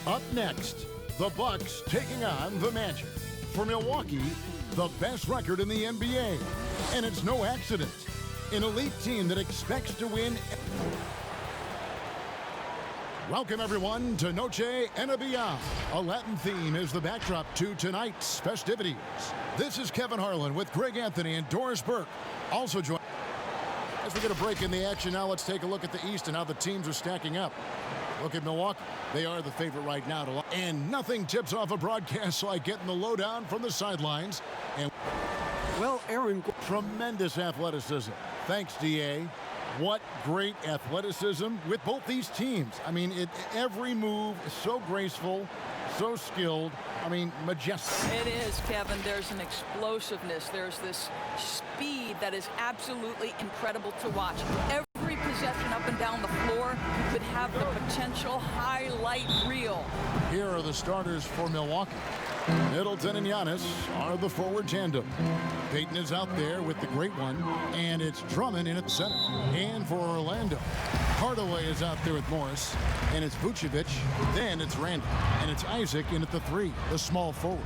Up next, the Bucks taking on the Magic. For Milwaukee, the best record in the NBA. And it's no accident. An elite team that expects to win. Welcome, everyone, to Noche and Beyond. A Latin theme is the backdrop to tonight's festivities. This is Kevin Harlan with Greg Anthony and Doris Burke. Also join as we get a break in the action. Now let's take a look at the East and how the teams are stacking up. Look at Milwaukee. They are the favorite right now to. And nothing tips off a broadcast like getting the lowdown from the sidelines. And well, Aaron, tremendous athleticism. Thanks, DA. What great athleticism with both these teams. I mean, every move is so graceful, so skilled. I mean, majestic. It is, Kevin. There's an explosiveness. There's this speed that is absolutely incredible to watch. Every possession up and down the floor could have the potential highlight reel. Here are the starters for Milwaukee. Middleton and Giannis are the forward tandem. Payton is out there with the great one, and it's Drummond in at the center. And for Orlando, Hardaway is out there with Morris, and it's Vucevic, then it's Randall, and it's Isaac in at the 3, the small forward.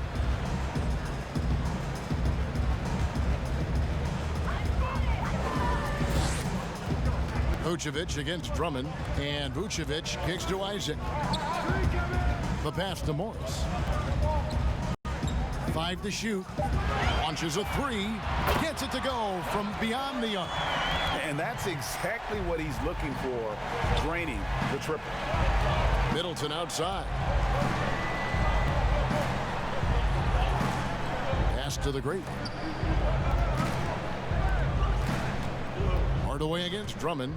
Vucevic against Drummond, and Vucevic kicks to Isaac. The pass to Morris. 5 to shoot. Launches a 3. Gets it to go from beyond the arc. And that's exactly what he's looking for, draining the triple. Middleton outside. Pass to the great. Hardaway against Drummond.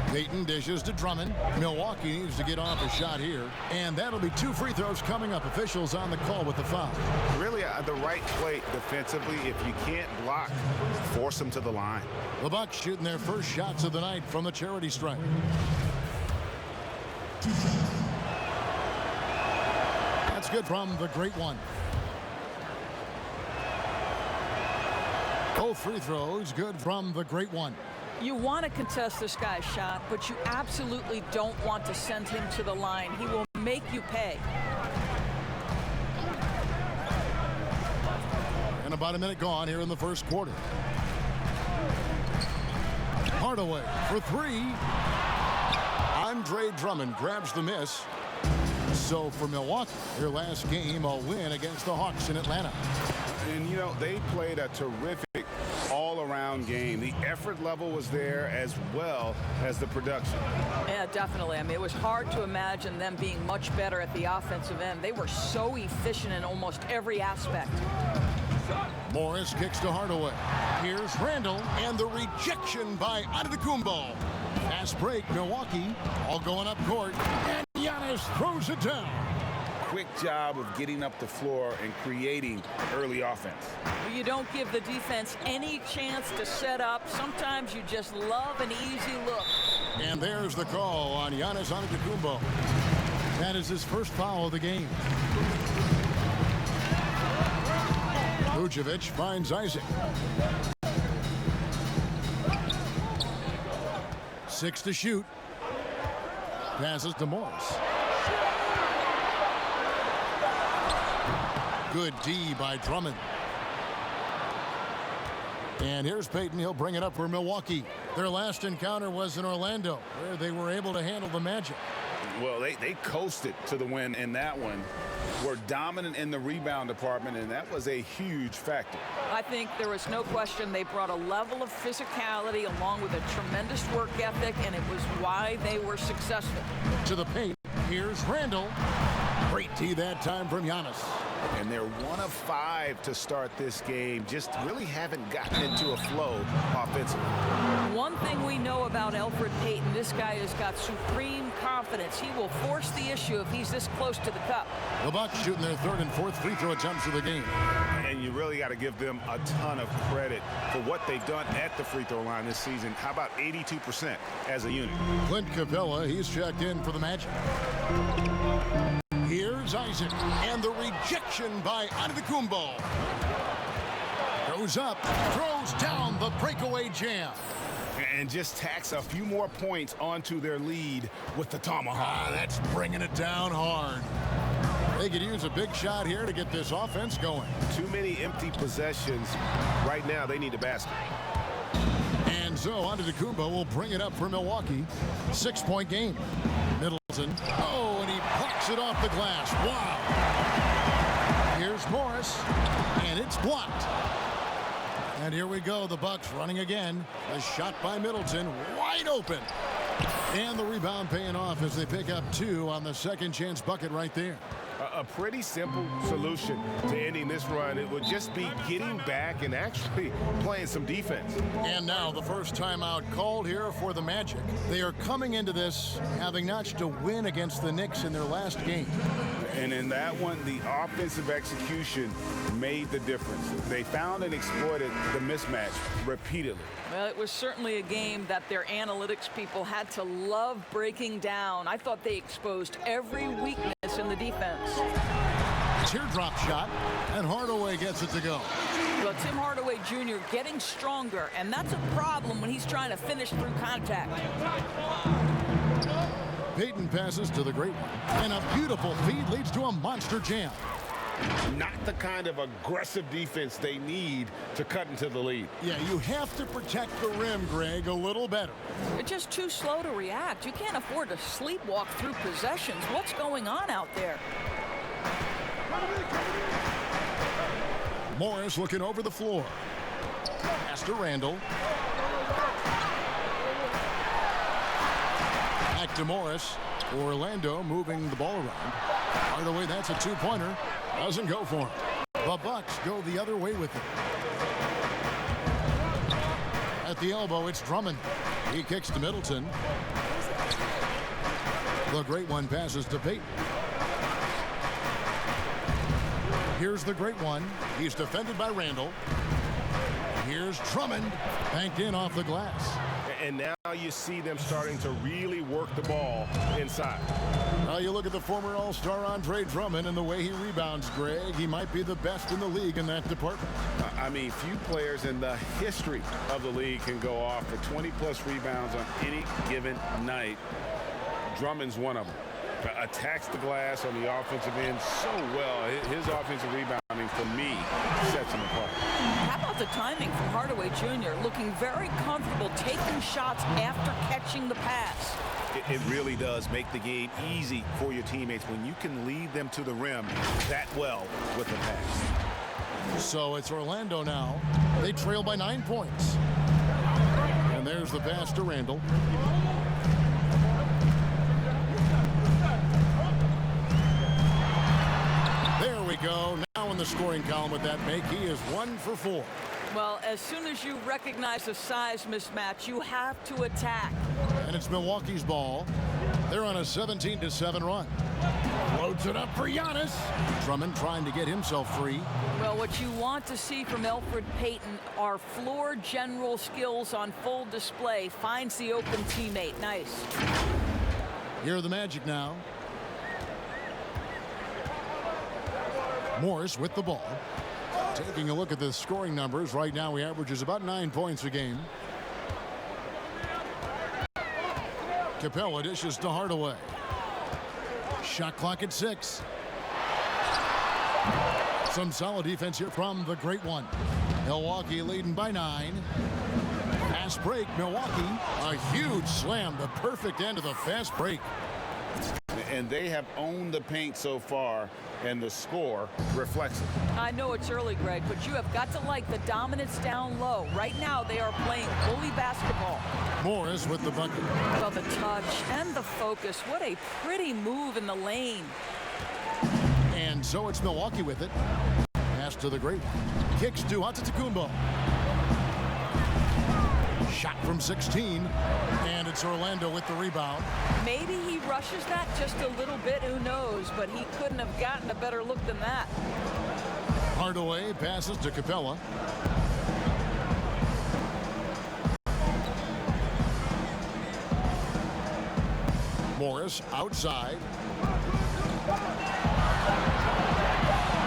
Payton dishes to Drummond. Milwaukee needs to get off a shot here. And that'll be 2 free throws coming up. Officials on the call with the foul. Really the right play defensively. If you can't block, force them to the line. The Bucks shooting their first shots of the night from the charity stripe. That's good from the great one. Both free throws good from the great one. You want to contest this guy's shot, but you absolutely don't want to send him to the line. He will make you pay. And about a minute gone here in the first quarter. Hardaway for 3. Andre Drummond grabs the miss. So for Milwaukee, their last game, a win against the Hawks in Atlanta. And, you know, they played a terrific all-around game. The effort level was there as well as the production. Yeah, definitely. I mean, it was hard to imagine them being much better at the offensive end. They were so efficient in almost every aspect. Morris kicks to Hardaway. Here's Randall, and the rejection by Antetokounmpo. Fast break, Milwaukee, all going up court, and Giannis throws it down. Quick job of getting up the floor and creating early offense. You don't give the defense any chance to set up. Sometimes you just love an easy look. And there's the call on Giannis Antetokounmpo. That is his first foul of the game. Vucevic finds Isaac. 6 to shoot. Passes to Morris. Good D by Drummond. And here's Payton. He'll bring it up for Milwaukee. Their last encounter was in Orlando, where they were able to handle the Magic. Well, they coasted to the win in that one. Were dominant in the rebound department, and that was a huge factor. I think there was no question they brought a level of physicality along with a tremendous work ethic, and it was why they were successful. To the paint. Here's Randall. Great D that time from Giannis. And they're 1 of 5 to start this game. Just really haven't gotten into a flow offensively. One thing we know about Elfrid Payton, this guy has got supreme confidence. He will force the issue if he's this close to the cup. The Bucks shooting their 3rd and 4th free throw attempts of the game. And you really got to give them a ton of credit for what they've done at the free throw line this season. How about 82% as a unit? Clint Capella, he's checked in for the Magic. Here's Isaac, and the rejection by Antetokounmpo. Goes up, throws down the breakaway jam. And just tacks a few more points onto their lead with the tomahawk. That's bringing it down hard. They could use a big shot here to get this offense going. Too many empty possessions. Right now, they need a basket. And so Antetokounmpo will bring it up for Milwaukee. 6-point game. Middleton. Oh, and he blocks it off the glass. Wow. Here's Morris, and it's blocked. And here we go. The Bucks running again. A shot by Middleton, wide open. And the rebound paying off as they pick up 2 on the second chance bucket right there. A pretty simple solution to ending this run. It would just be getting back and actually playing some defense. And now the first timeout called here for the Magic. They are coming into this having notched a win against the Knicks in their last game. And in that one, the offensive execution made the difference. They found and exploited the mismatch repeatedly. Well, it was certainly a game that their analytics people had to love breaking down. I thought they exposed every weakness in the defense. Teardrop shot, and Hardaway gets it to go. Well, Tim Hardaway Jr. getting stronger, and that's a problem when he's trying to finish through contact. Payton passes to the great one, and a beautiful feed leads to a monster jam. Not the kind of aggressive defense they need to cut into the lead. Yeah, you have to protect the rim, Greg, a little better. They're just too slow to react. You can't afford to sleepwalk through possessions. What's going on out there? Morris looking over the floor. Pass to Randall. Back to Morris. Orlando moving the ball around. Hardaway, that's a 2-pointer. Doesn't go for him. The Bucks go the other way with it. At the elbow, it's Drummond. He kicks to Middleton. The great one passes to Payton. Here's the great one. He's defended by Randall. Here's Drummond. Banked in off the glass. And now you see them starting to really work the ball inside. Now you look at the former All-Star Andre Drummond and the way he rebounds, Greg. He might be the best in the league in that department. I mean, few players in the history of the league can go off for 20-plus rebounds on any given night. Drummond's one of them. Attacks the glass on the offensive end so well. His offensive rebounding, for me, sets him apart. How about the timing from Hardaway Jr. looking very comfortable taking shots after catching the pass? It really does make the game easy for your teammates when you can lead them to the rim that well with the pass. So it's Orlando now. They trail by 9 points. And there's the pass to Randall. There we go. Now in the scoring column with that make, he is 1 for 4. Well, as soon as you recognize a size mismatch, you have to attack. And it's Milwaukee's ball. They're on a 17-7 run. Loads it up for Giannis. Drummond trying to get himself free. Well, what you want to see from Elfrid Payton are floor general skills on full display. Finds the open teammate. Nice. Here are the Magic now. Morris with the ball. Taking a look at the scoring numbers. Right now he averages about 9 points a game. Capella dishes to Hardaway. Shot clock at 6. Some solid defense here from the great one. Milwaukee leading by 9. Fast break, Milwaukee. A huge slam, the perfect end of the fast break. And they have owned the paint so far, and the score reflects it. I know it's early, Greg, but you have got to like the dominance down low. Right now, they are playing bully basketball. Morris with the bucket. Well, the touch and the focus. What a pretty move in the lane. And so it's Milwaukee with it. Pass to the great one. Kicks to Antetokounmpo. Shot from 16. And it's Orlando with the rebound. Maybe he rushes that just a little bit. Who knows? But he couldn't have gotten a better look than that. Hardaway passes to Capella. Morris outside.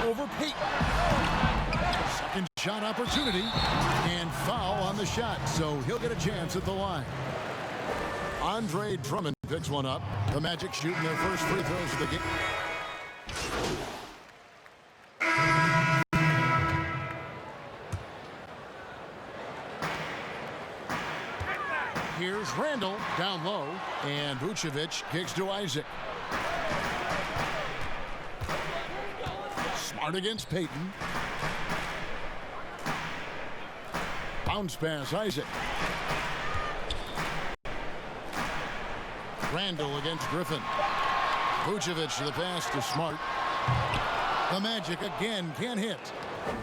Over Payton. Second shot opportunity. opportunity and foul on the shot, so he'll get a chance at the line. Andre Drummond picks one up. The Magic shooting their first free throws of the game. Here's Randall down low, and Vucevic kicks to Isaac. Smart against Payton. Bounce pass, Isaac. Randall against Griffin. Vucevic to the pass to Smart. The Magic again can't hit.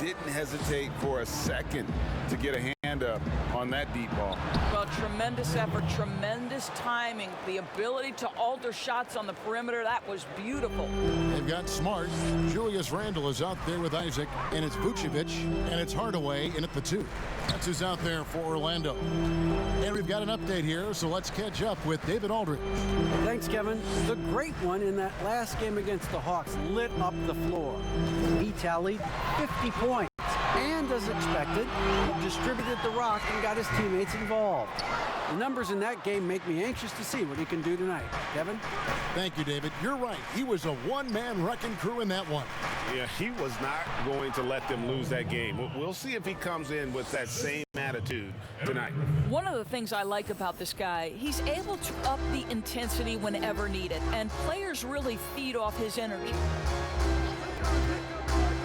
Didn't hesitate for a second to get a hand up on that deep ball. Well, tremendous effort, tremendous timing, the ability to alter shots on the perimeter. That was beautiful. They've got Smart. Julius Randle is out there with Isaac, and it's Vucevic, and it's Hardaway in at the 2. That's who's out there for Orlando. And we've got an update here, so let's catch up with David Aldridge. Thanks, Kevin. The great one in that last game against the Hawks lit up the floor. He tallied 50 points. And as expected, he distributed the rock and got his teammates involved. The numbers in that game make me anxious to see what he can do tonight. Kevin? Thank you, David. You're right. He was a one-man wrecking crew in that one. Yeah, he was not going to let them lose that game. We'll see if he comes in with that same attitude tonight. One of the things I like about this guy, he's able to up the intensity whenever needed, and players really feed off his energy.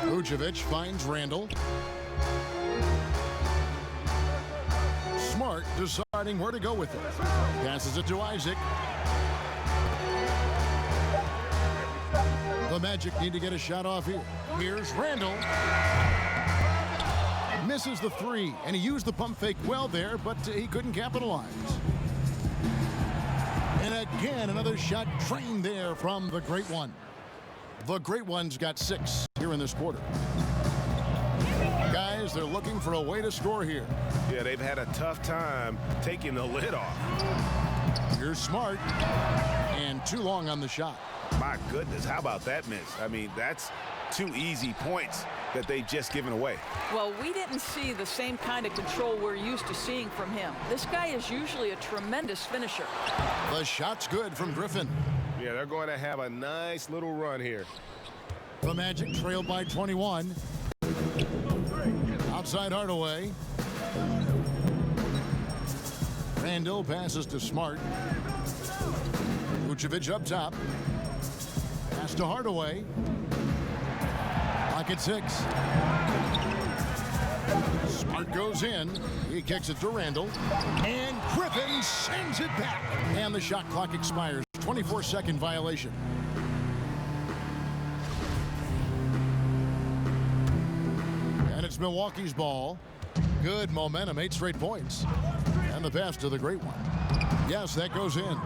Vucevic finds Randall. Smart deciding where to go with it. Passes it to Isaac. The Magic need to get a shot off here. Here's Randall. Misses the 3, and he used the pump fake well there, but he couldn't capitalize. And again, another shot trained there from the Great One. The Great One's got 6 here in this quarter. Guys, they're looking for a way to score here. Yeah, they've had a tough time taking the lid off. Here's Smart, and too long on the shot. My goodness, how about that miss? I mean, that's 2 easy points that they've just given away. Well, we didn't see the same kind of control we're used to seeing from him. This guy is usually a tremendous finisher. The shot's good from Griffin. Yeah, they're going to have a nice little run here. The Magic trailed by 21. Outside Hardaway. Randall passes to Smart. Vucevic up top. Pass to Hardaway. Pocket 6. Smart goes in. He kicks it to Randall. And Griffin sends it back. And the shot clock expires. 24-second violation. And it's Milwaukee's ball. Good momentum, 8 straight points. And the pass to the Great One. Yes, that goes in.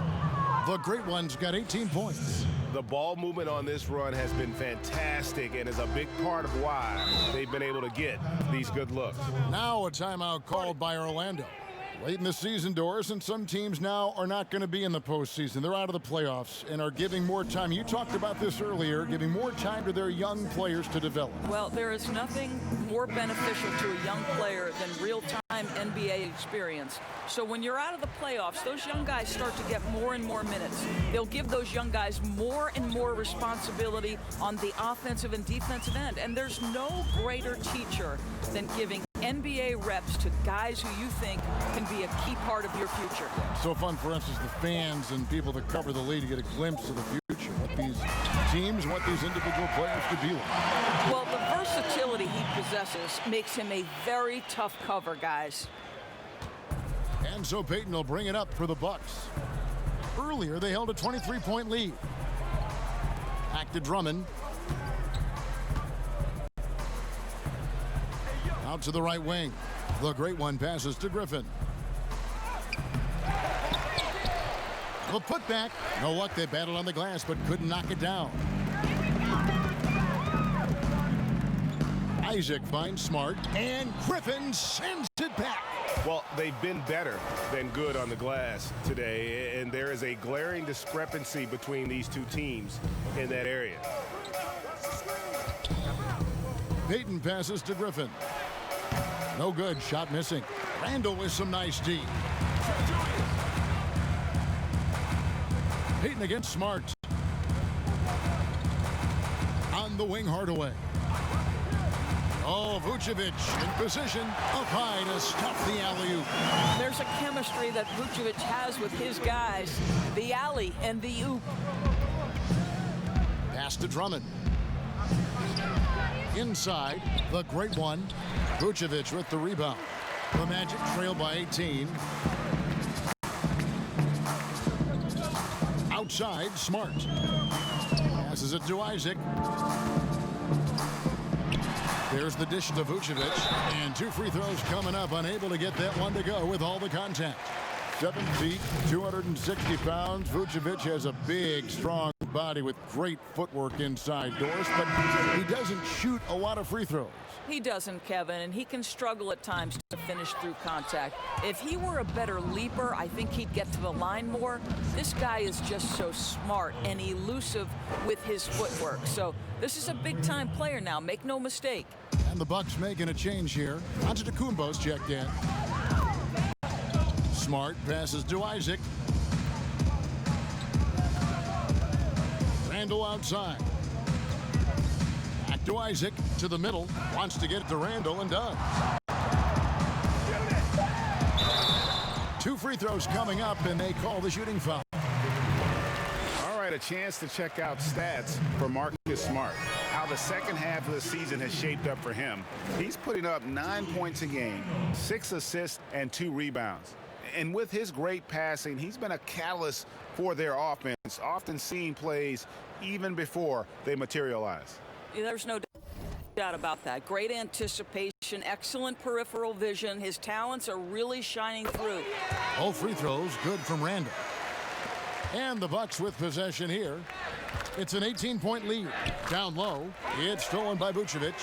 The Great One's got 18 points. The ball movement on this run has been fantastic and is a big part of why they've been able to get these good looks. Now a timeout called by Orlando. Late in the season, Doris, and some teams now are not going to be in the postseason. They're out of the playoffs and are giving more time. You talked about this earlier, giving more time to their young players to develop. Well, there is nothing more beneficial to a young player than real-time NBA experience. So when you're out of the playoffs, those young guys start to get more and more minutes. They'll give those young guys more and more responsibility on the offensive and defensive end. And there's no greater teacher than giving NBA reps to guys who you think can be a key part of your future. So fun for us as the fans and people that cover the league to get a glimpse of the future, what these teams, what these individual players could be like. Well, the versatility he possesses makes him a very tough cover, guys. And so Payton will bring it up for the Bucks. Earlier, they held a 23-point lead. Back to Drummond. Out to the right wing. The Great One passes to Griffin. The putback. No luck. They battled on the glass, but couldn't knock it down. Isaac finds Smart, and Griffin sends it back. Well, they've been better than good on the glass today, and there is a glaring discrepancy between these two teams in that area. Payton passes to Griffin. No good. Shot missing. Randall with some nice D. Payton against Smart. On the wing, Hardaway. Oh, Vucevic in position, up high to stop the alley-oop. There's a chemistry that Vucevic has with his guys. The alley and the oop. Pass to Drummond. Inside, the great one. Vucevic with the rebound. The Magic trail by 18. Outside, Smart. Passes it to Isaac. There's the dish to Vucevic. And 2 free throws coming up. Unable to get that one to go with all the contact. 7 feet, 260 pounds. Vucevic has a big, strong body with great footwork inside doors, but he doesn't shoot a lot of free throws. He doesn't, Kevin, and he can struggle at times to finish through contact. If he were a better leaper, I think he'd get to the line more. This guy is just so smart and elusive with his footwork. So this is a big-time player now, make no mistake. And the Bucks making a change here. Antetokounmpo's checked in. Smart passes to Isaac. Randall outside. Back to Isaac, to the middle. Wants to get it to Randall and does. 2 free throws coming up, and they call the shooting foul. All right, a chance to check out stats for Marcus Smart. How the second half of the season has shaped up for him. He's putting up 9 points a game, 6 assists, and 2 rebounds. And with his great passing, he's been a catalyst for their offense, often seeing plays even before they materialize. There's no doubt about that. Great anticipation, excellent peripheral vision. His talents are really shining through. All free throws good from Randall. And the Bucks with possession here. It's an 18-point lead. Down low. It's stolen by Vucevic.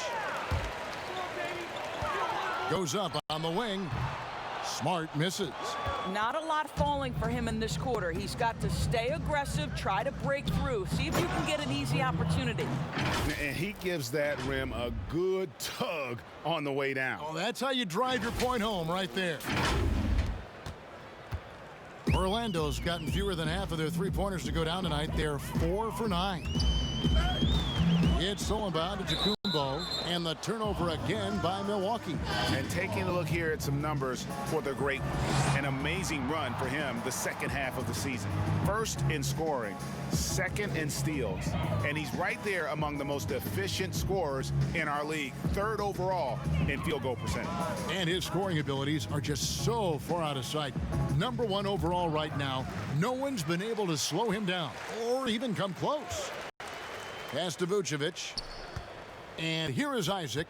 Goes up on the wing. Smart misses. Not a lot falling for him in this quarter. He's got to stay aggressive, try to break through, see if you can get an easy opportunity. And he gives that rim a good tug on the way down. Oh, that's how you drive your point home right there. Orlando's gotten fewer than half of their three-pointers to go down tonight. They're 4 for 9. It's stolen by Antetokounmpo, and the turnover again by Milwaukee. And taking a look here at some numbers for the great one. An amazing run for him the second half of the season. First in scoring, second in steals, and he's right there among the most efficient scorers in our league. 3rd overall in field goal percentage. And his scoring abilities are just so far out of sight. Number 1 overall right now. No one's been able to slow him down or even come close. Pass to Vucevic. And here is Isaac.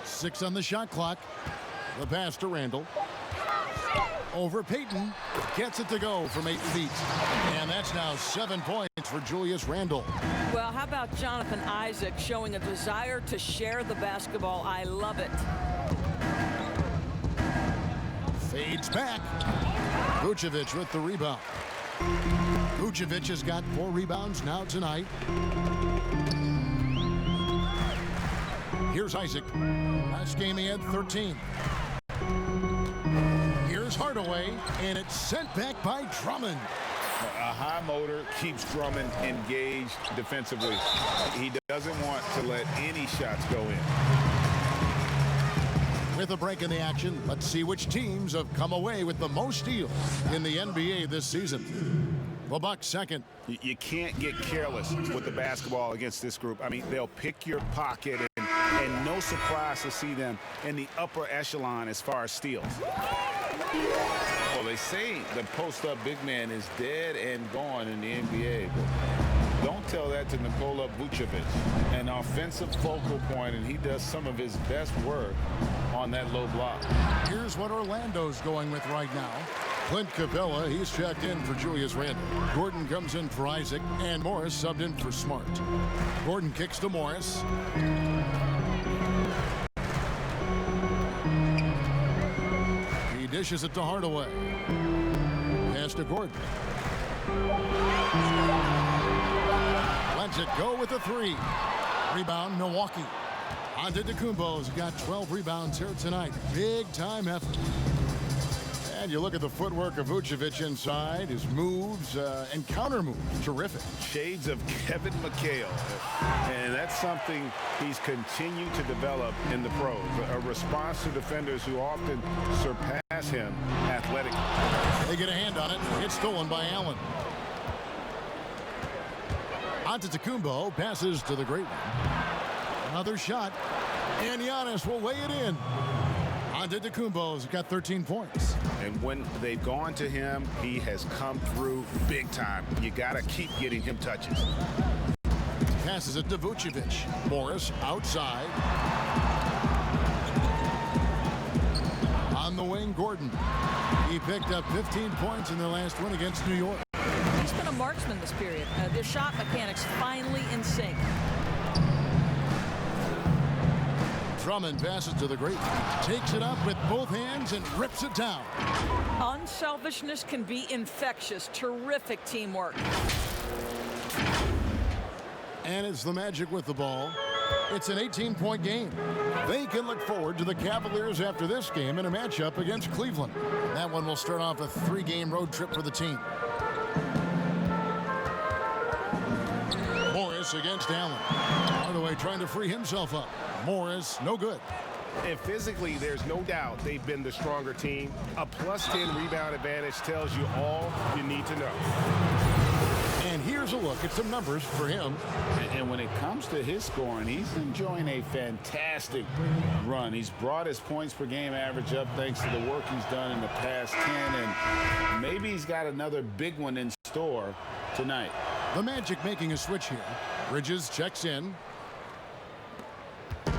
6 on the shot clock. The pass to Randall. Over Payton. Gets it to go from 8 feet. And that's now 7 points for Julius Randle. Well, how about Jonathan Isaac showing a desire to share the basketball? I love it. Fades back. Vucevic with the rebound. Vucevic has got 4 rebounds now tonight. Here's Isaac. Last game he had 13. Here's Hardaway, and it's sent back by Drummond. A high motor keeps Drummond engaged defensively. He doesn't want to let any shots go in. With a break in the action, let's see which teams have come away with the most steals in the NBA this season. The Bucks second. You can't get careless with the basketball against this group. I mean, they'll pick your pocket, and no surprise to see them in the upper echelon as far as steals. Well, they say the post-up big man is dead and gone in the NBA, but don't tell that to Nikola Vucevic, an offensive focal point, and he does some of his best work on that low block. Here's what Orlando's going with right now. Clint Capella, he's checked in for Julius Randle. Gordon comes in for Isaac, and Morris subbed in for Smart. Gordon kicks to Morris. He dishes it to Hardaway. Pass to Gordon. Lets it go with a 3. Rebound, Milwaukee. Antetokounmpo's got 12 rebounds here tonight. Big time effort. And you look at the footwork of Vucevic inside, his moves and counter moves, terrific. Shades of Kevin McHale. And that's something he's continued to develop in the pros. A response to defenders who often surpass him athletically. They get a hand on it. It's stolen by Allen. Antetokounmpo passes to the great one. Another shot. And Giannis will lay it in. Antetokounmpo's got 13 points. And when they've gone to him, he has come through big time. You got to keep getting him touches. Passes it to Vucevic. Morris outside. On the wing, Gordon. He picked up 15 points in their last win against New York. He's been a marksman this period. Their shot mechanics finally in sync. Drummond passes to the great one. Takes it up with both hands and rips it down. Unselfishness can be infectious. Terrific teamwork. And it's the Magic with the ball. It's an 18-point game. They can look forward to the Cavaliers after this game in a matchup against Cleveland. That one will start off a 3-game road trip for the team. Morris against Allen. Hardaway trying to free himself up. Morris, no good. And physically, there's no doubt they've been the stronger team. A +10 rebound advantage tells you all you need to know. And here's a look at some numbers for him. And when it comes to his scoring, he's enjoying a fantastic run. He's brought his points per game average up thanks to the work he's done in the past 10. And maybe he's got another big one in store tonight. The Magic making a switch here. Bridges checks in.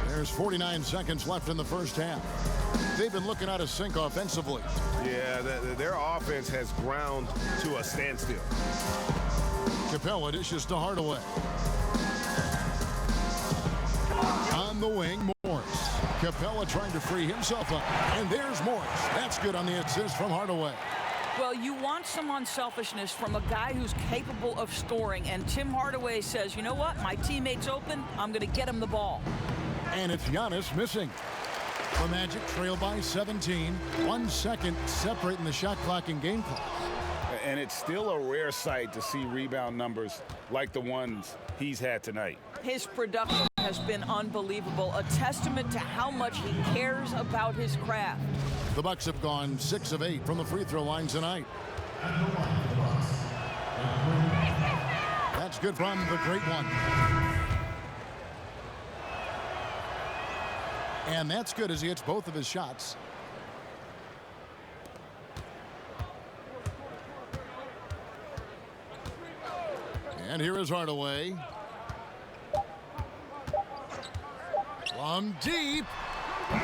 There's 49 seconds left in the first half. They've been looking out of sync offensively. Yeah, their offense has ground to a standstill. Capella dishes to Hardaway. On the wing, Morris. Capella trying to free himself up. And there's Morris. That's good on the assist from Hardaway. Well, you want some unselfishness from a guy who's capable of scoring. And Tim Hardaway says, you know what? My teammate's open. I'm going to get him the ball. And it's Giannis missing. The Magic trail by 17. 1 second separating the shot clock and game clock. And it's still a rare sight to see rebound numbers like the ones he's had tonight. His production has been unbelievable, a testament to how much he cares about his craft. The Bucks have gone 6 of 8 from the free throw line tonight. That's good from the great one. And that's good as he hits both of his shots. And here is Hardaway. From deep.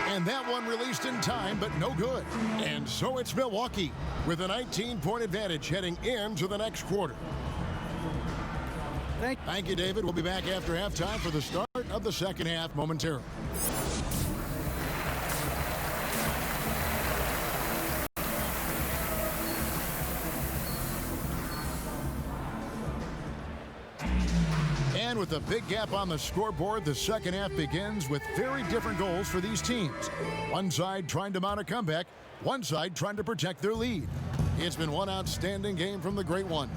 And that one released in time, but no good. And so it's Milwaukee with a 19-point advantage heading into the next quarter. Thank you, David. We'll be back after halftime for the start of the second half momentarily. And with a big gap on the scoreboard, the second half begins with very different goals for these teams. One side trying to mount a comeback, one side trying to protect their lead. It's been one outstanding game from the great one.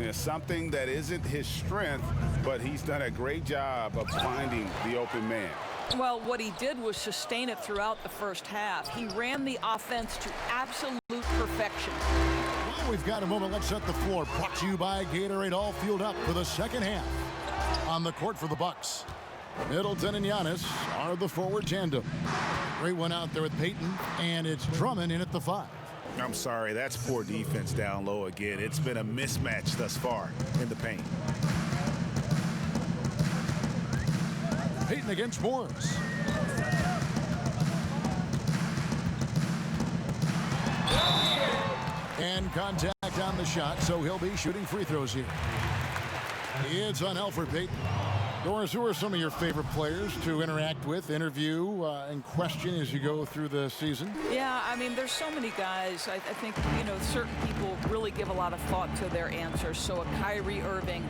Yeah, something that isn't his strength, but he's done a great job of finding the open man. Well, what he did was sustain it throughout the first half. He ran the offense to absolute perfection. Well, we've got a moment. Let's set the floor. Brought to you by Gatorade, all fueled up for the second half. On the court for the Bucks, Middleton and Giannis are the forward tandem. Great one out there with Payton, and it's Drummond in at the 5. I'm sorry, that's poor defense down low again. It's been a mismatch thus far in the paint. Payton against Morris. And contact on the shot, so he'll be shooting free throws here. It's on Elfrid Payton. Doris, who are some of your favorite players to interact with, interview, and question as you go through the season? Yeah, I mean, there's so many guys. I think, certain people really give a lot of thought to their answers. So a Kyrie Irving,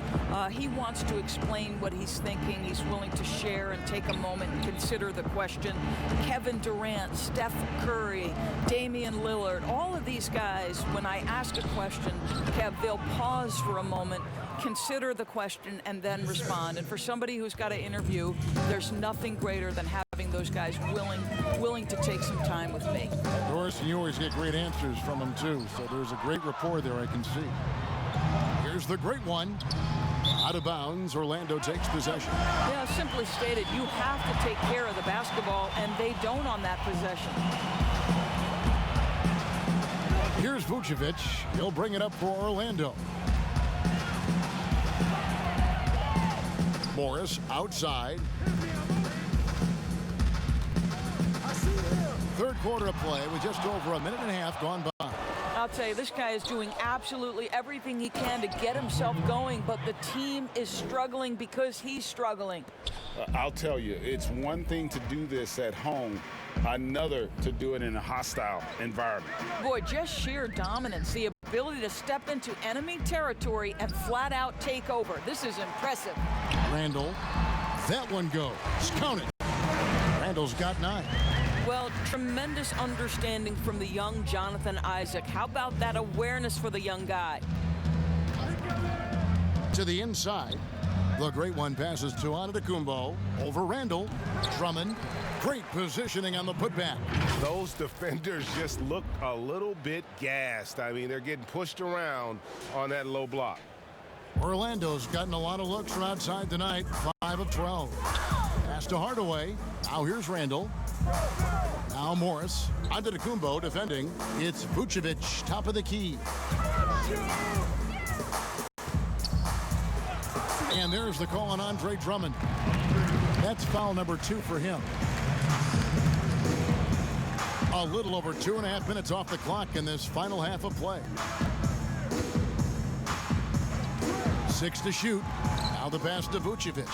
he wants to explain what he's thinking. He's willing to share and take a moment and consider the question. Kevin Durant, Steph Curry, Damian Lillard, all of these guys, when I ask a question, Kev, they'll pause for a moment, consider the question, and then respond. And for somebody who's got to interview, there's nothing greater than having those guys willing to take some time with me. Doris, you always get great answers from them too, so there's a great rapport there, I can see. Here's the great one. Out of bounds, Orlando takes possession. Yeah, simply stated, you have to take care of the basketball, and they don't on that possession. Here's Vucevic. He'll bring it up for Orlando. Morris outside. Third quarter of play with just over a minute and a half gone by. I'll tell you, this guy is doing absolutely everything he can to get himself going, but the team is struggling because he's struggling. I'll tell you, it's one thing to do this at home, another to do it in a hostile environment. Boy, just sheer dominance, the ability to step into enemy territory and flat out take over. This is impressive. Randall, that one goes. Count it. Randall's got 9. Well, tremendous understanding from the young Jonathan Isaac. How about that awareness for the young guy? To the inside. The great one passes to Antetokounmpo. Over Randall. Drummond. Great positioning on the putback. Those defenders just look a little bit gassed. I mean, they're getting pushed around on that low block. Orlando's gotten a lot of looks from outside tonight. 5 of 12. Pass to Hardaway. Now here's Randall. Now Morris. Antetokounmpo defending. It's Vucevic, top of the key. And there's the call on Andre Drummond. That's foul number 2 for him. A little over 2.5 minutes off the clock in this final half of play. 6 to shoot. Now the pass to Vucevic.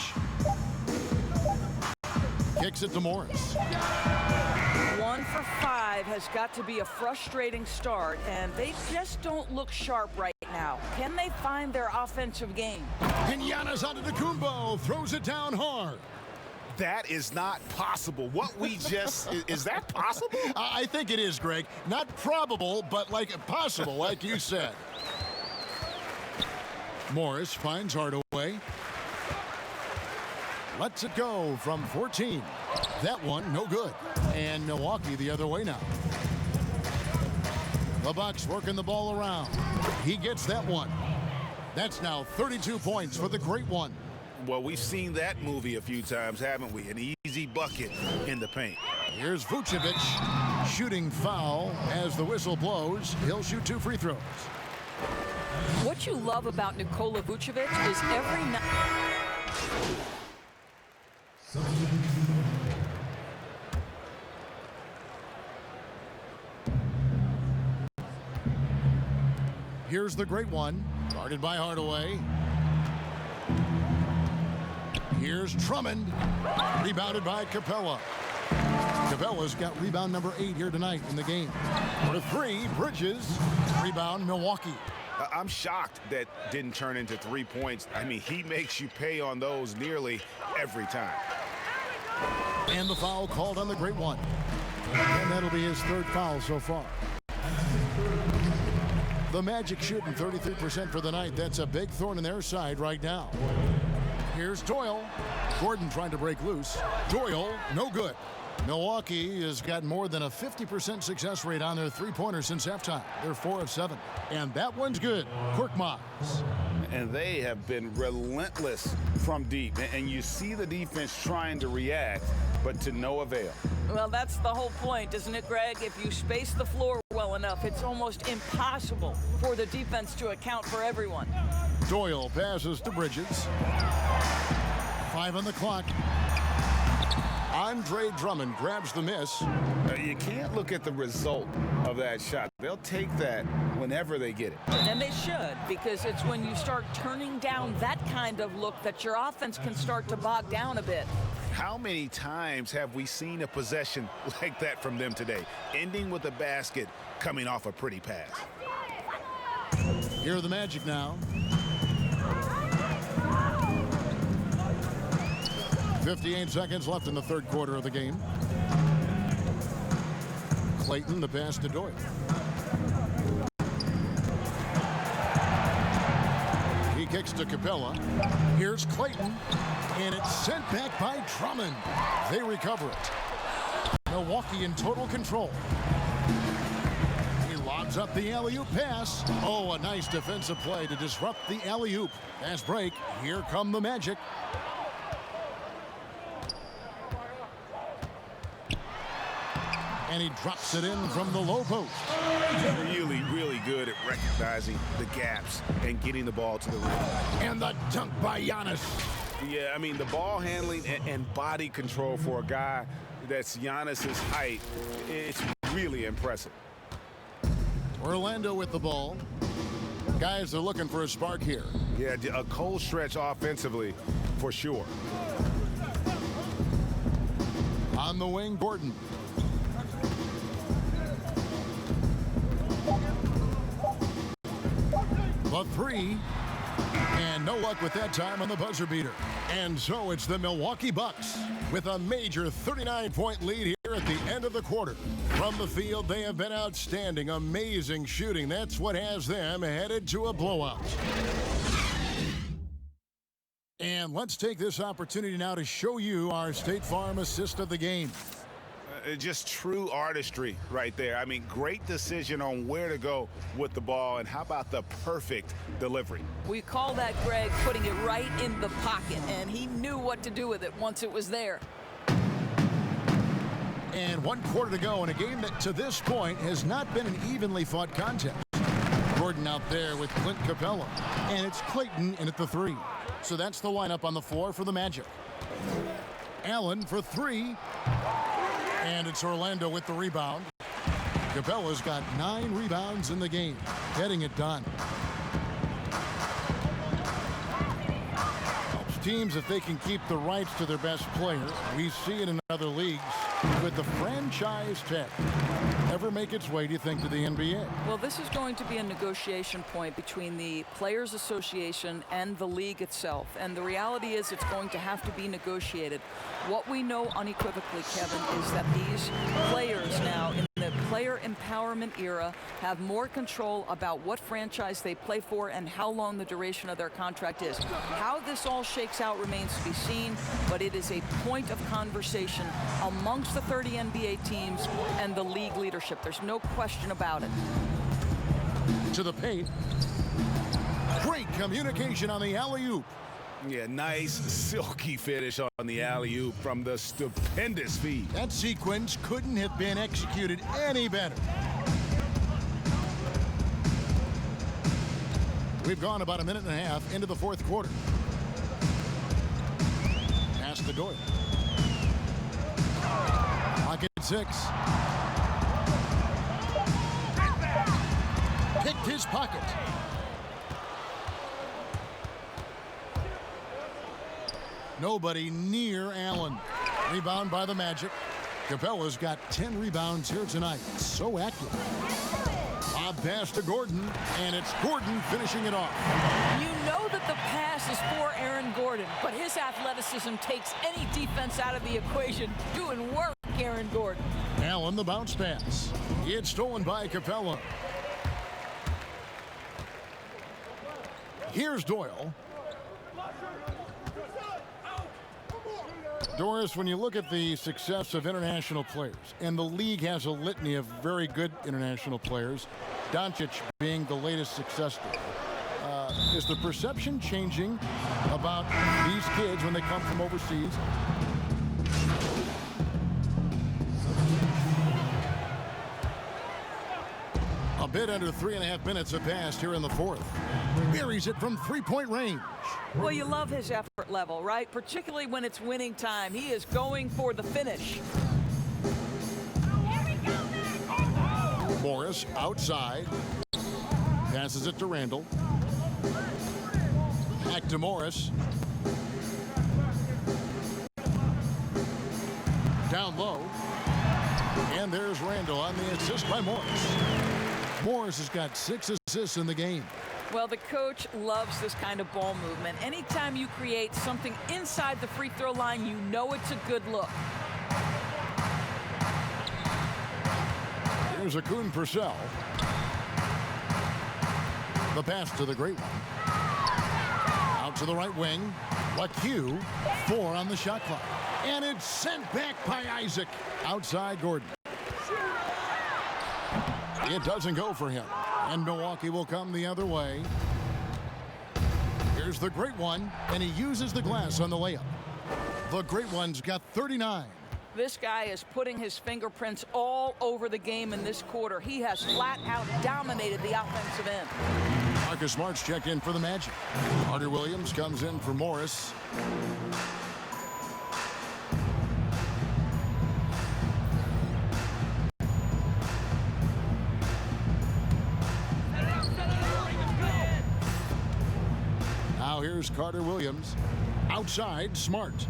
Kicks it to Morris. 1 for 5 has got to be a frustrating start, and they just don't look sharp right now. Can they find their offensive game? And Giannis Antetokounmpo throws it down hard. That is not possible. What we just, is that possible? I think it is, Greg. Not probable, but like possible, like you said. Morris finds Hardaway. Lets it go from 14. That one, no good. And Milwaukee the other way now. The Bucks working the ball around. He gets that one. That's now 32 points for the great one. Well, we've seen that movie a few times, haven't we? An easy bucket in the paint. Here's Vucevic. Shooting foul as the whistle blows. He'll shoot 2 free throws. What you love about Nikola Vucevic is every night. Here's the great one, guarded by Hardaway. Here's Drummond, rebounded by Capella. Capella's got rebound number 8 here tonight in the game. For 3, Bridges, rebound Milwaukee. I'm shocked that didn't turn into 3 points. I mean, he makes you pay on those nearly every time. And the foul called on the great one. And that'll be his 3rd foul so far. The Magic shooting 33% for the night. That's a big thorn in their side right now. Here's Doyle. Gordon trying to break loose. Doyle, no good. Milwaukee has got more than a 50% success rate on their 3-pointer since halftime. They're 4 of 7. And that one's good. Korkmaz. And they have been relentless from deep. And you see the defense trying to react, but to no avail. Well, that's the whole point, isn't it, Greg? If you space the floor well enough, it's almost impossible for the defense to account for everyone. Doyle passes to Bridges. 5 on the clock. Andre Drummond grabs the miss. You can't look at the result of that shot. They'll take that whenever they get it. And they should, because it's when you start turning down that kind of look that your offense can start to bog down a bit. How many times have we seen a possession like that from them today, ending with a basket coming off a pretty pass? Here are the Magic now. 58 seconds left in the third quarter of the game. Clayton, the pass to Doyle. He kicks to Capella. Here's Clayton, and it's sent back by Drummond. They recover it. Milwaukee in total control. He lobs up the alley-oop pass. Oh, a nice defensive play to disrupt the alley-oop. Fast break. Here come the Magic. And he drops it in from the low post. Really, really good at recognizing the gaps and getting the ball to the rim. And the dunk by Giannis. Yeah, I mean, the ball handling and body control for a guy that's Giannis's height, it's really impressive. Orlando with the ball. Guys are looking for a spark here. Yeah, a cold stretch offensively for sure. On the wing, Gordon. The three, and no luck with that time on the buzzer beater. And so it's the Milwaukee Bucks with a major 39-point lead here at the end of the quarter. From the field, they have been outstanding, amazing shooting. That's what has them headed to a blowout. And let's take this opportunity now to show you our State Farm assist of the game. Just true artistry right there. I mean, great decision on where to go with the ball, and how about the perfect delivery? We call that, Greg, putting it right in the pocket, and he knew what to do with it once it was there. And 1 quarter to go in a game that to this point has not been an evenly fought contest. Gordon out there with Clint Capella, and it's Clayton in at the three. So that's the lineup on the floor for the Magic. Allen for three. And it's Orlando with the rebound. Capella's got 9 rebounds in the game, getting it done. Helps teams if they can keep the rights to their best players. We see it in other leagues with the franchise tag. Ever make its way, do you think, to the NBA? Well, this is going to be a negotiation point between the Players Association and the league itself. And the reality is it's going to have to be negotiated. What we know unequivocally, Kevin, is that these players now in the player empowerment era have more control about what franchise they play for and how long the duration of their contract is. How this all shakes out remains to be seen, but it is a point of conversation amongst the 30 NBA teams and the league leadership. There's no question about it. To the paint. Great communication on the alley-oop. Yeah, nice silky finish on the alley-oop from the stupendous feed. That sequence couldn't have been executed any better. We've gone about a minute and a half into the fourth quarter. Pass to Doyle. Pocket 6. Picked his pocket. Nobody near Allen. Rebound by the Magic. Capella's got 10 rebounds here tonight. So accurate. Lob pass to Gordon, and it's Gordon finishing it off. You know that the pass is for Aaron Gordon, but his athleticism takes any defense out of the equation. Doing work, Aaron Gordon. Allen, the bounce pass. It's stolen by Capella. Here's Doyle. Doris, when you look at the success of international players, and the league has a litany of very good international players, Doncic being the latest success story, is the perception changing about these kids when they come from overseas? A bit under 3.5 minutes have passed here in the fourth. Buries it from three-point range. Well, you love his effort level, right? Particularly when it's winning time. He is going for the finish. Morris outside. Passes it to Randall. Back to Morris. Down low. And there's Randall on the assist by Morris. Morris has got 6 assists in the game. Well, the coach loves this kind of ball movement. Anytime you create something inside the free throw line, you know it's a good look. Here's Akun Purcell. The pass to the great one. Out to the right wing. LaQ, 4 on the shot clock. And it's sent back by Isaac. Outside Gordon. It doesn't go for him. And Milwaukee will come the other way. Here's the great one. And he uses the glass on the layup. The great one's got 39. This guy is putting his fingerprints all over the game in this quarter. He has flat out dominated the offensive end. Marcus Smart's checked in for the Magic. Carter Williams comes in for Morris. Now here's Carter Williams. Outside, Smart.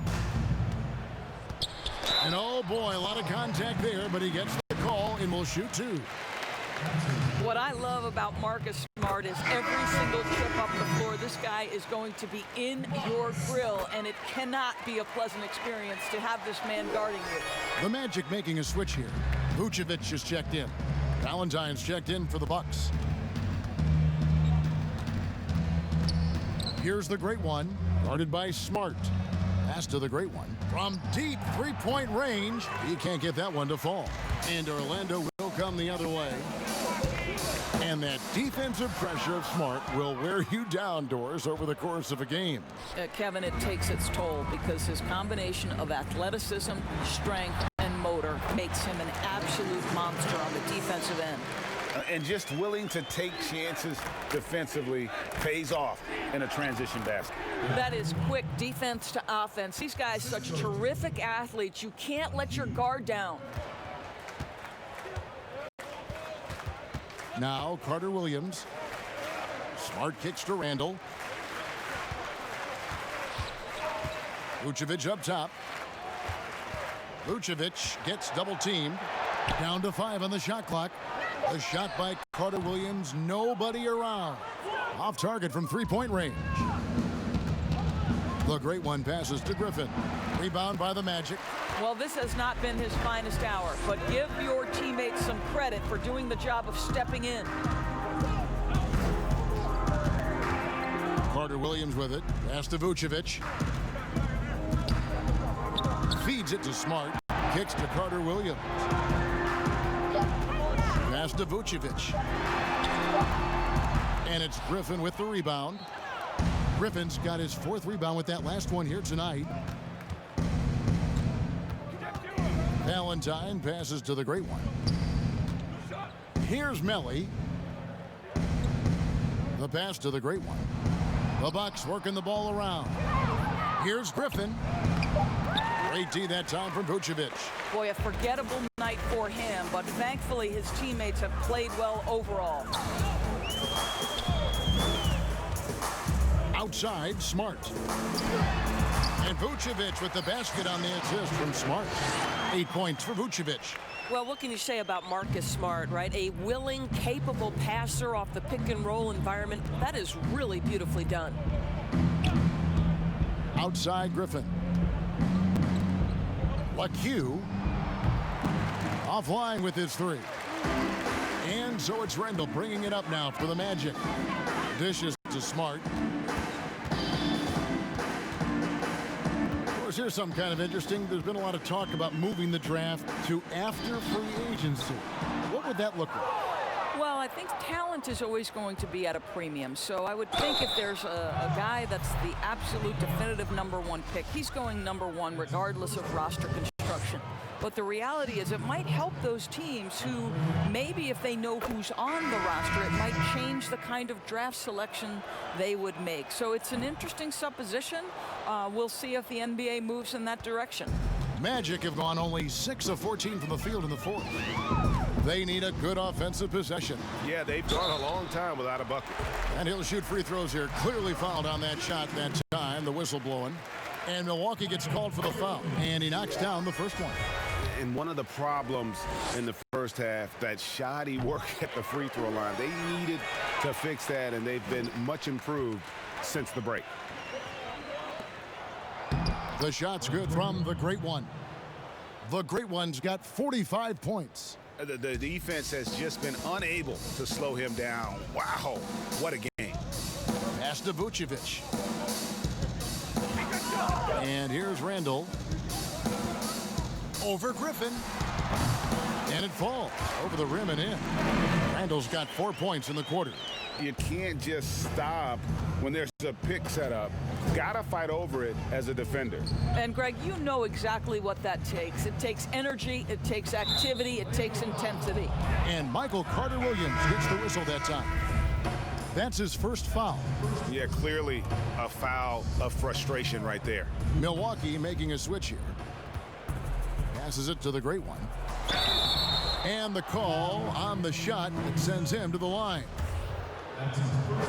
And oh boy, a lot of contact there, but he gets the call and will shoot 2. What I love about Marcus Smart is every single trip up the floor, this guy is going to be in your grill, and it cannot be a pleasant experience to have this man guarding you. The Magic making a switch here. Vucevic is checked in. Valentine's checked in for the Bucks. Here's the great one, guarded by Smart. Pass to the great one. From deep three-point range, he can't get that one to fall. And Orlando will come the other way. And that defensive pressure of Smart will wear you down, Doors, over the course of a game. Kevin, it takes its toll because his combination of athleticism, strength, and motor makes him an absolute monster on the defensive end. And just willing to take chances defensively pays off in a transition basket. That is quick defense to offense. These guys are such terrific athletes. You can't let your guard down. Now Carter Williams. Smart kicks to Randall. Vucevic up top. Vucevic gets double teamed. Down to 5 on the shot clock. A shot by Carter Williams. Nobody around. Off target from three-point range. The great one passes to Griffin. Rebound by the Magic. Well, this has not been his finest hour, but give your teammates some credit for doing the job of stepping in. Carter Williams with it. Pass to Vucevic. Feeds it to Smart. Kicks to Carter Williams. Pass to Vucevic. And it's Griffin with the rebound. Griffin's got his 4th rebound with that last one here tonight. Valentine passes to the great one. Here's Melly. The pass to the great one. The Bucks working the ball around. Here's Griffin. Great D that time from Vucevic. Boy, a forgettable night for him, but thankfully his teammates have played well overall. Outside, Smart. And Vucevic with the basket on the assist from Smart. 8 points for Vucevic. Well, what can you say about Marcus Smart, right? A willing, capable passer off the pick-and-roll environment. That is really beautifully done. Outside, Griffin. LaQ offline with his 3. And so it's Randall bringing it up now for the Magic. Dishes to Smart. Of course, here's something kind of interesting. There's been a lot of talk about moving the draft to after free agency. What would that look like? Well, I think talent is always going to be at a premium. So I would think if there's a guy that's the absolute definitive #1 pick, he's going #1 regardless of roster construction. But the reality is it might help those teams who maybe if they know who's on the roster, it might change the kind of draft selection they would make. So it's an interesting supposition. We'll see if the NBA moves in that direction. Magic have gone only 6 of 14 from the field in the fourth. They need a good offensive possession. Yeah, they've gone a long time without a bucket. And he'll shoot free throws here. Clearly fouled on that shot that time. The whistle blowing. And Milwaukee gets called for the foul. And he knocks down the first one. And one of the problems in the first half, that shoddy work at the free throw line. They needed to fix that, and they've been much improved since the break. The shot's good from the Great One. The Great One's got 45 points. The defense has just been unable to slow him down. Wow, what a game. Pass to Vucevic. And here's Randall. Over Griffin. And it falls over the rim and in. Randall's got 4 points in the quarter. You can't just stop when there's a pick set up. Gotta fight over it as a defender. And Greg, you know exactly what that takes. It takes energy, it takes activity, it takes intensity. And Michael Carter-Williams gets the whistle that time. That's his first foul. Yeah, clearly a foul of frustration right there. Milwaukee making a switch here. Passes it to the Great One. And the call on the shot that sends him to the line.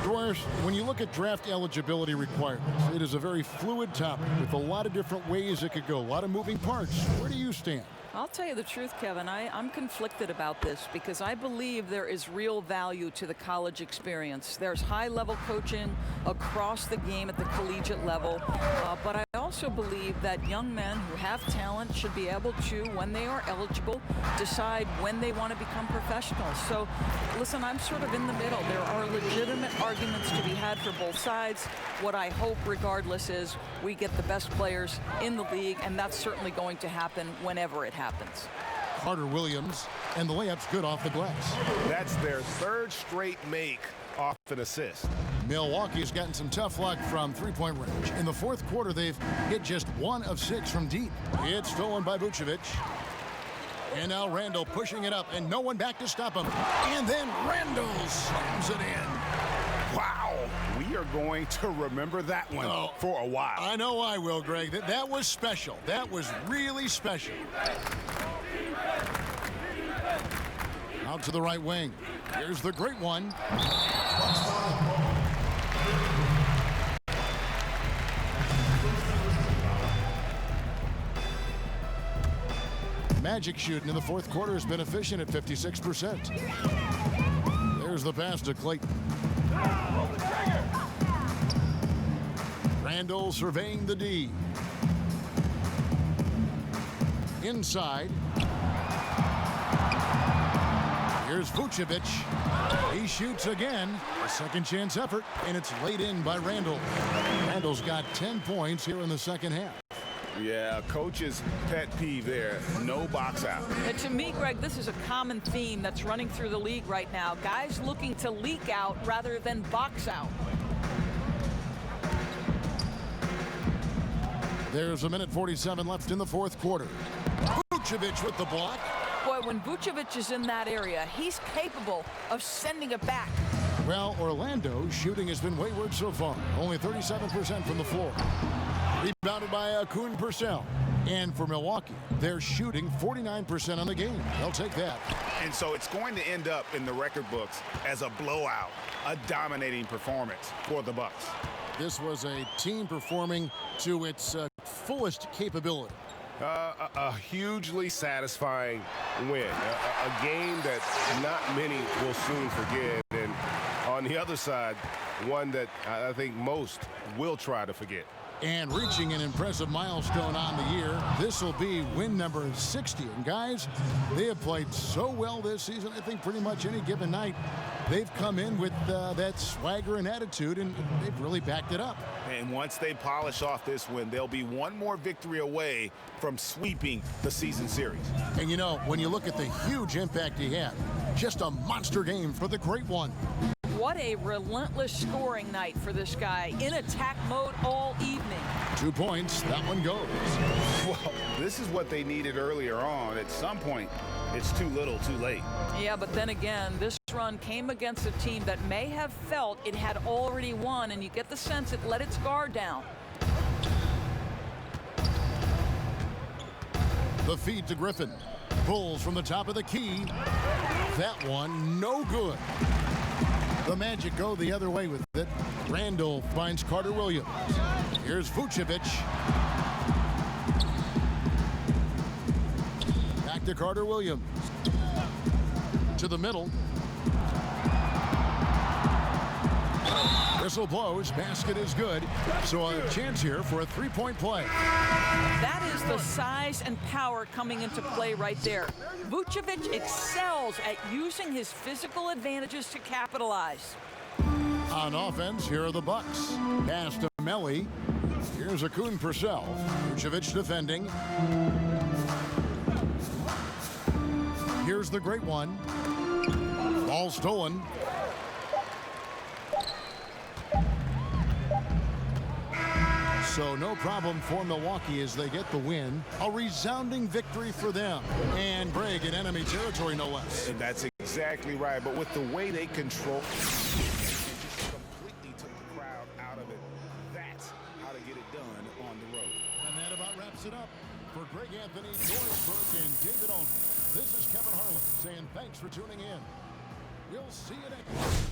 Doris, when you look at draft eligibility requirements, it is a very fluid topic with a lot of different ways it could go, a lot of moving parts. Where do you stand? I'll tell you the truth, Kevin. I'm conflicted about this because I believe there is real value to the college experience. There's high-level coaching across the game at the collegiate level, but I also believe that young men who have talent should be able to, when they are eligible, decide when they want to become professionals. So, listen, I'm sort of in the middle. There are legitimate arguments to be had for both sides. What I hope, regardless, is we get the best players in the league, and that's certainly going to happen whenever it happens. Carter-Williams, and the layup's good off the glass. That's their third straight make off an assist. Milwaukee's gotten some tough luck from three-point range. In the fourth quarter, they've hit just 1 of 6 from deep. It's stolen by Vucevic. And now Randall pushing it up, and no one back to stop him. And then Randall slams it in. Wow, we are going to remember that one for a while. I know I will, Greg. That was special. That was really special. Out to the right wing. Here's the Great One. Magic shooting in the fourth quarter has been efficient at 56%. There's the pass to Clayton. Randall surveying the D. Inside. Here's Vucevic. He shoots again. A second chance effort, and it's laid in by Randall. Randall's got 10 points here in the second half. Yeah, coach's pet peeve there. No box out. And to me, Greg, this is a common theme that's running through the league right now. Guys looking to leak out rather than box out. There's 1:47 left in the fourth quarter. Vucevic with the block. Boy, when Vucevic is in that area, he's capable of sending it back. Well, Orlando's shooting has been wayward so far. Only 37% from the floor. Rebounded by Kuhn Purcell. And for Milwaukee, they're shooting 49% on the game. They'll take that. And so it's going to end up in the record books as a blowout, a dominating performance for the Bucks. This was a team performing to its fullest capability. A hugely satisfying win. A game that not many will soon forget. And on the other side, one that I think most will try to forget. And reaching an impressive milestone on the year. This will be win number 60. And guys, they have played so well this season. I think pretty much any given night, they've come in with that swagger and attitude, and they've really backed it up. And once they polish off this win, they'll be one more victory away from sweeping the season series. And you know, when you look at the huge impact he had, just a monster game for the Great One. What a relentless scoring night for this guy. In attack mode all evening. 2 points. That one goes. Well, this is what they needed earlier on. At some point, it's too little, too late. Yeah, but then again, this run came against a team that may have felt it had already won, and you get the sense it let its guard down. The feed to Griffin. Pulls from the top of the key. That one, no good. The Magic go the other way with it. Randall finds Carter Williams. Here's Vucevic. Back to Carter Williams. To the middle. Whistle blows. Basket is good. So a chance here for a three-point play. That is the size and power coming into play right there. Vucevic excels at using his physical advantages to capitalize. On offense, here are the Bucks. Pass to Melli. Here's Akun Purcell. Vucevic defending. Here's the great one. Ball stolen. So no problem for Milwaukee as they get the win. A resounding victory for them. And break in enemy territory, no less. And that's exactly right. But with the way they control, completely took the crowd out of it. That's how to get it done on the road. And that about wraps it up. For Greg Anthony, Doris Burke, and David Owen, this is Kevin Harlan saying thanks for tuning in. We'll see you next time.